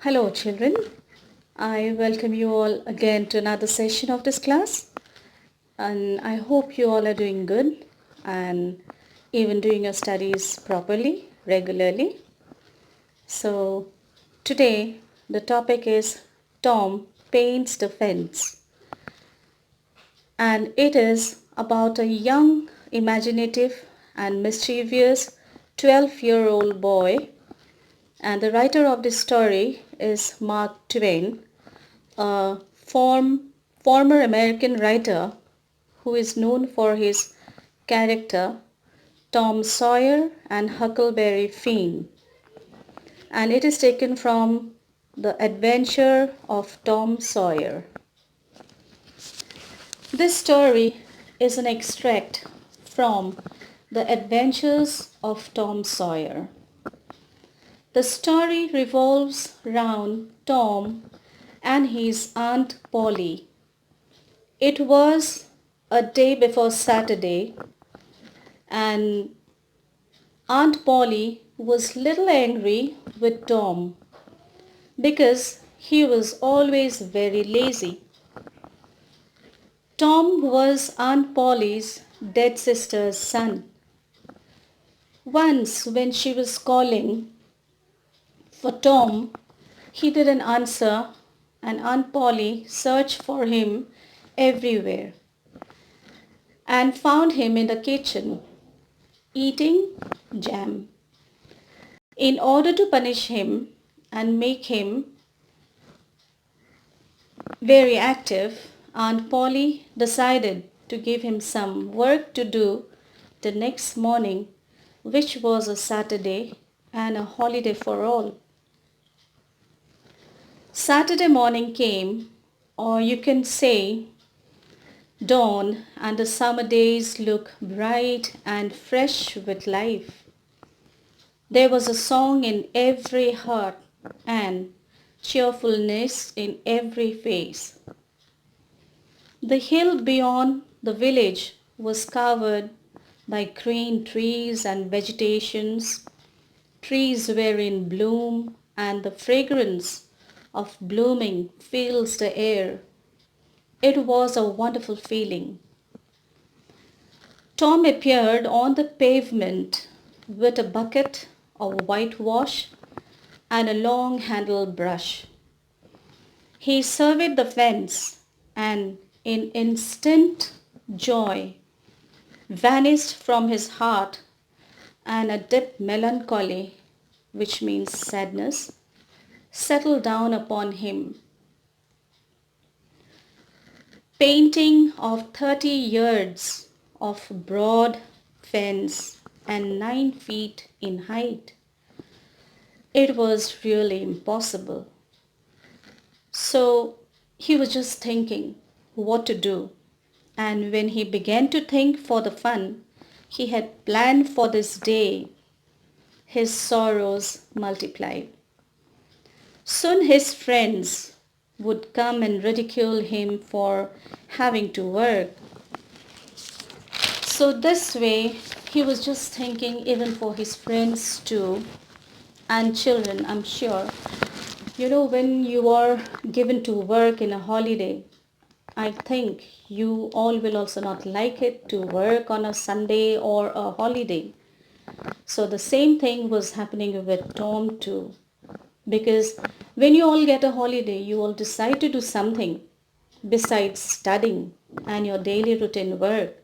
Hello, children. I welcome you all again to another session of this class, and I hope you all are doing good and even doing your studies properly, regularly. So, today the topic is Tom Paints the Fence, and it is about a young, imaginative, and mischievous 12-year-old boy. And the writer of this story is Mark Twain, a former American writer who is known for his character Tom Sawyer and Huckleberry Finn. And it is taken from The Adventure of Tom Sawyer. This story is an extract from The Adventures of Tom Sawyer. The story revolves around Tom and his Aunt Polly. It was a day before Saturday, and Aunt Polly was little angry with Tom because he was always very lazy. Tom was Aunt Polly's dead sister's son. Once, when she was calling for Tom, he didn't answer, and Aunt Polly searched for him everywhere and found him in the kitchen eating jam. In order to punish him and make him very active, Aunt Polly decided to give him some work to do the next morning, which was a Saturday and a holiday for all. Saturday morning came, or you can say dawn, and the summer days look bright and fresh with life. There was a song in every heart and cheerfulness in every face. The hill beyond the village was covered by green trees and vegetations. Trees were in bloom, and the fragrance of blooming fills the air. It was a wonderful feeling. Tom appeared on the pavement with a bucket of whitewash and a long-handled brush. He surveyed the fence and in instant joy vanished from his heart, and a deep melancholy, which means sadness, settled down upon him. Painting of 30 yards of broad fence and 9 feet in height. It was really impossible. So he was just thinking what to do. And when he began to think for the fun he had planned for this day, his sorrows multiplied. Soon his friends would come and ridicule him for having to work. So this way he was just thinking even for his friends too, and children, I'm sure. When you are given to work in a holiday, I think you all will also not like it to work on a Sunday or a holiday. So the same thing was happening with Tom too. Because when you all get a holiday, you all decide to do something besides studying and your daily routine work.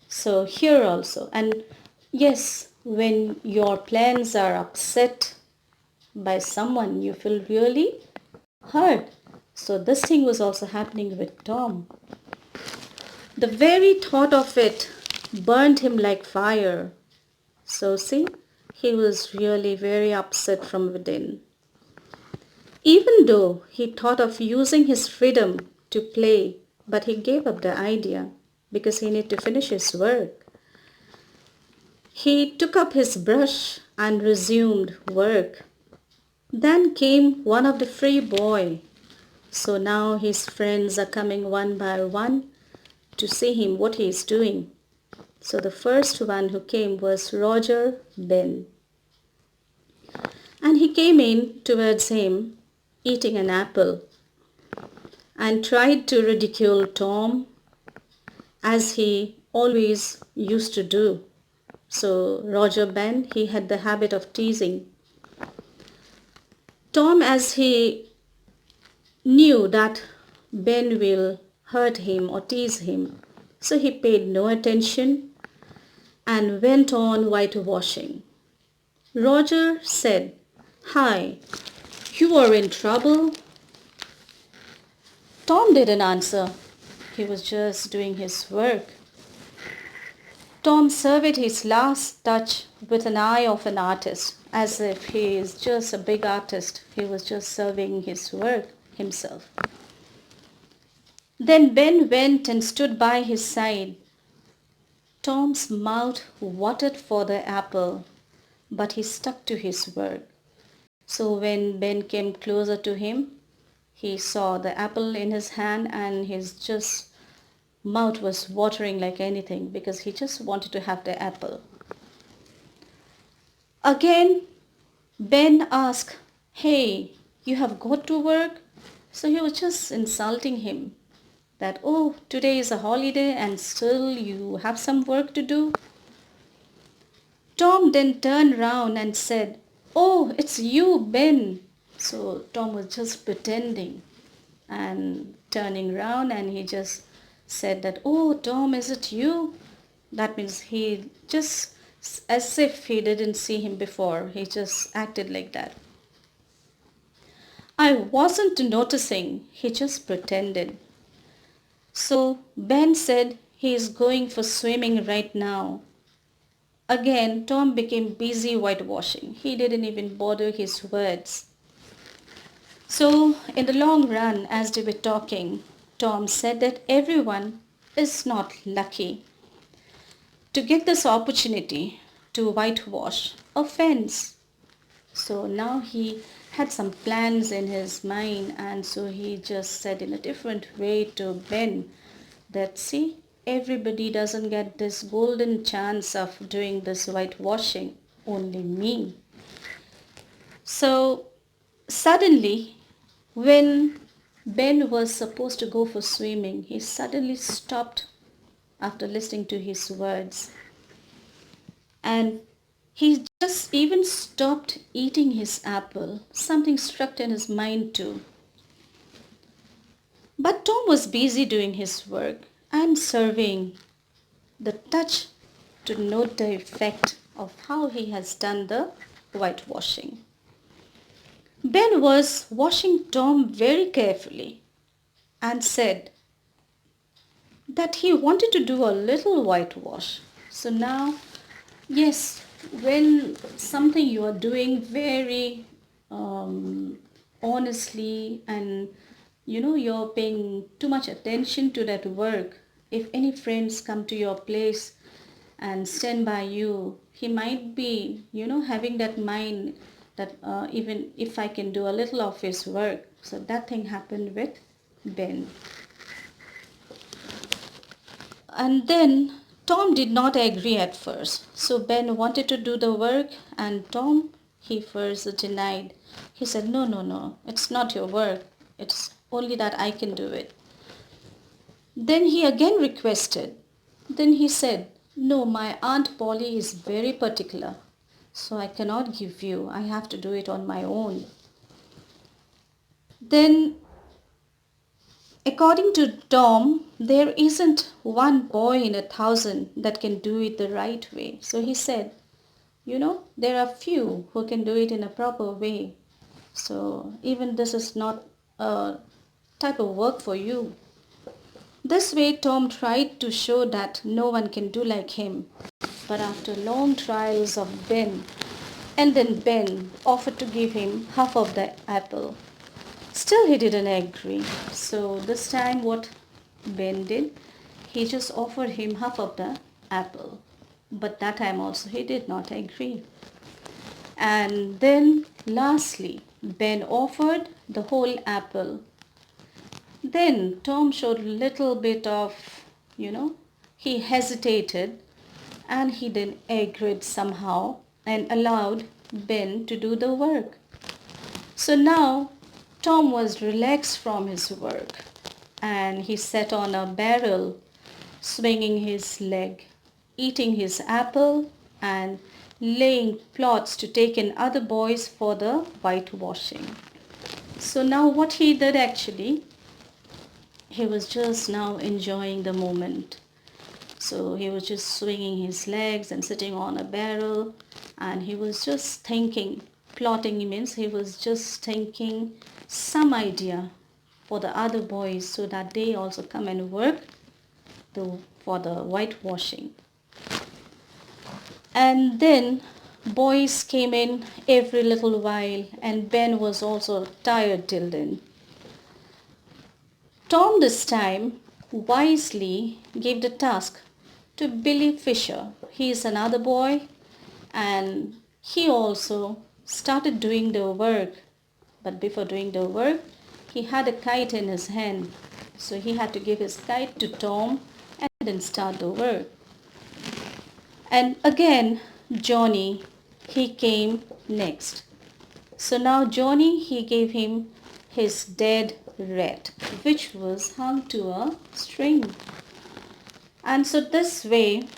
So here also, and yes, when your plans are upset by someone, you feel really hurt. So this thing was also happening with Tom. The very thought of it burned him like fire. So see, he was really very upset from within. Even though he thought of using his freedom to play, but he gave up the idea because he needed to finish his work. He took up his brush and resumed work. Then came one of the free boy. So now his friends are coming one by one to see him what he is doing. So the first one who came was Roger Ben. And he came in towards him eating an apple and tried to ridicule Tom as he always used to do. So Roger Ben, he had the habit of teasing Tom as he knew that Ben will hurt him or tease him. So he paid no attention and went on whitewashing. Roger said, "Hi, you are in trouble?" Tom didn't answer. He was just doing his work. Tom surveyed his last touch with an eye of an artist, as if he is just a big artist. He was just surveying his work himself. Then Ben went and stood by his side. Tom's mouth watered for the apple, but he stuck to his work. So when Ben came closer to him, he saw the apple in his hand and his just mouth was watering like anything because he just wanted to have the apple. Again, Ben asked, "Hey, you have got to work?" So he was just insulting him that, "Oh, today is a holiday and still you have some work to do." Tom then turned round and said, "Oh, it's you, Ben." So Tom was just pretending and turning round and he just said that, "Oh, Tom, is it you?" That means he just, as if he didn't see him before, he just acted like that. "I wasn't noticing," he just pretended. So Ben said he is going for swimming right now. Again, Tom became busy whitewashing. He didn't even bother his words. So, in the long run, as they were talking, Tom said that everyone is not lucky to get this opportunity to whitewash a fence. So now he had some plans in his mind, and so he just said in a different way to Ben that, "See, everybody doesn't get this golden chance of doing this whitewashing, only me." So suddenly, when Ben was supposed to go for swimming, he suddenly stopped after listening to his words. And he just even stopped eating his apple. Something struck in his mind too. But Tom was busy doing his work and surveying the touch to note the effect of how he has done the whitewashing. Ben was watching Tom very carefully and said that he wanted to do a little whitewash. So now, yes, when something you are doing very honestly and you're paying too much attention to that work, if any friends come to your place and stand by you, he might be having that mind that even if I can do a little of his work. So that thing happened with Ben. And then Tom did not agree at first. So Ben wanted to do the work and Tom, he first denied. He said, "No, no, no, it's not your work. It's only that I can do it." Then he again requested. Then he said, "No, my Aunt Polly is very particular. So I cannot give you. I have to do it on my own." Then according to Tom, there isn't one boy in 1,000 that can do it the right way. So he said, there are few who can do it in a proper way. So even this is not a type of work for you. This way, Tom tried to show that no one can do like him. But after long trials of Ben, and then Ben offered to give him half of the apple. Still he didn't agree. So this time what Ben did, he just offered him half of the apple. But that time also he did not agree. And then lastly, Ben offered the whole apple. Then Tom showed a little bit of, he hesitated and he then agreed somehow and allowed Ben to do the work. So now Tom was relaxed from his work and he sat on a barrel, swinging his leg, eating his apple, and laying plots to take in other boys for the whitewashing. So now what he did actually, he was just now enjoying the moment. So he was just swinging his legs and sitting on a barrel, and he was just thinking. Plotting means he was just thinking some idea for the other boys so that they also come and work for the whitewashing. And then boys came in every little while, and Ben was also tired till then. Tom this time wisely gave the task to Billy Fisher. He is another boy and he also started doing the work. But before doing the work, he had a kite in his hand. So he had to give his kite to Tom and then start the work. And again, Johnny, he came next. So now Johnny, he gave him his dead rat, which was hung to a string. And so this way,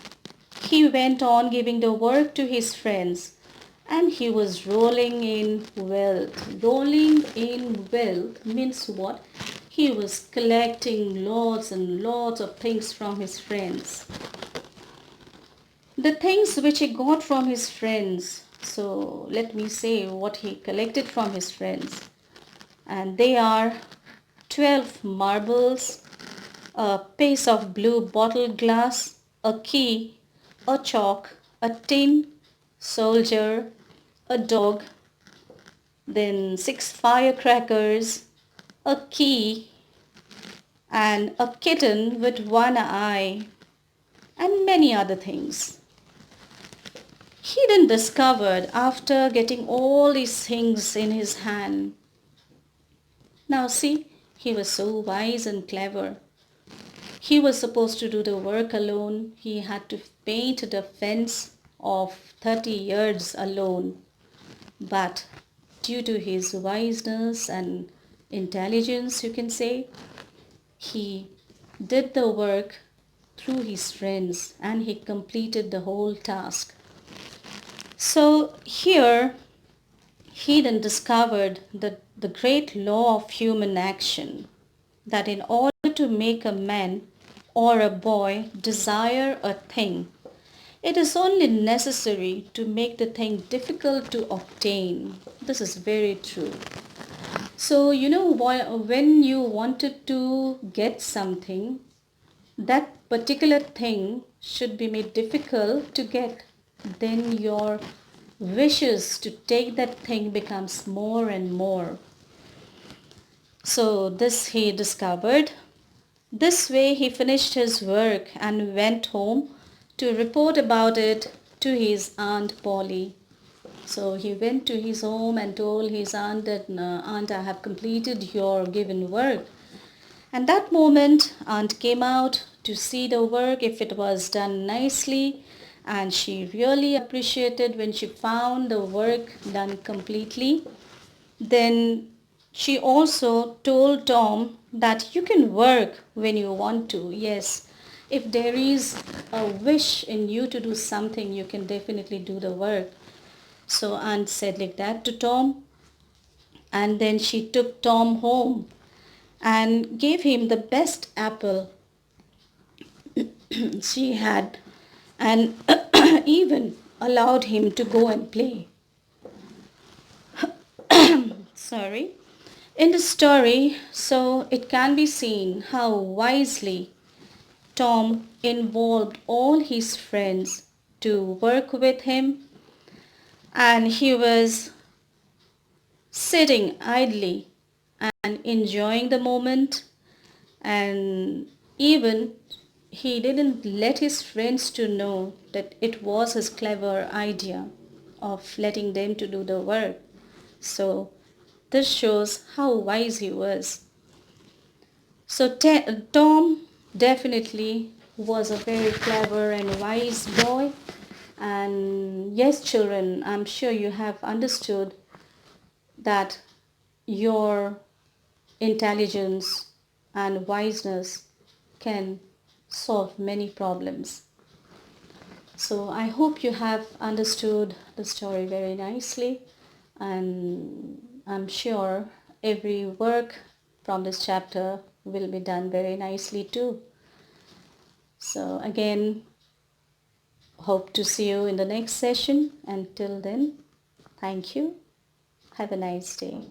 he went on giving the work to his friends. And he was rolling in wealth. Rolling in wealth means what? He was collecting lots and lots of things from his friends. The things which he got from his friends. So let me say what he collected from his friends. And they are 12 marbles, a piece of blue bottle glass, a key, a chalk, a tin soldier, a dog, then 6 firecrackers, a key, and a kitten with one eye, and many other things. He then discovered after getting all these things in his hand. Now see, he was so wise and clever. He was supposed to do the work alone. He had to paint the fence of 30 yards alone. But due to his wiseness and intelligence, you can say, he did the work through his friends and he completed the whole task. So here he then discovered the great law of human action, that in order to make a man or a boy desire a thing, it is only necessary to make the thing difficult to obtain. This is very true. So, when you wanted to get something, that particular thing should be made difficult to get. Then your wishes to take that thing becomes more and more. So this he discovered. This way he finished his work and went home to report about it to his Aunt Polly. So he went to his home and told his aunt that, Aunt, I have completed your given work. And that moment, Aunt came out to see the work if it was done nicely, and she really appreciated when she found the work done completely. Then she also told Tom that you can work when you want to. Yes, if there is a wish in you to do something, you can definitely do the work. So Aunt said like that to Tom, and then she took Tom home and gave him the best apple she had, and even allowed him to go and play. Sorry. In the story, so it can be seen how wisely Tom involved all his friends to work with him, and he was sitting idly and enjoying the moment, and even he didn't let his friends to know that it was his clever idea of letting them to do the work. So this shows how wise he was. So Tom definitely was a very clever and wise boy. And yes, children, I'm sure you have understood that your intelligence and wiseness can solve many problems. So I hope you have understood the story very nicely, and I'm sure every work from this chapter will be done very nicely too. So again, hope to see you in the next session. Until then, thank you. Have a nice day.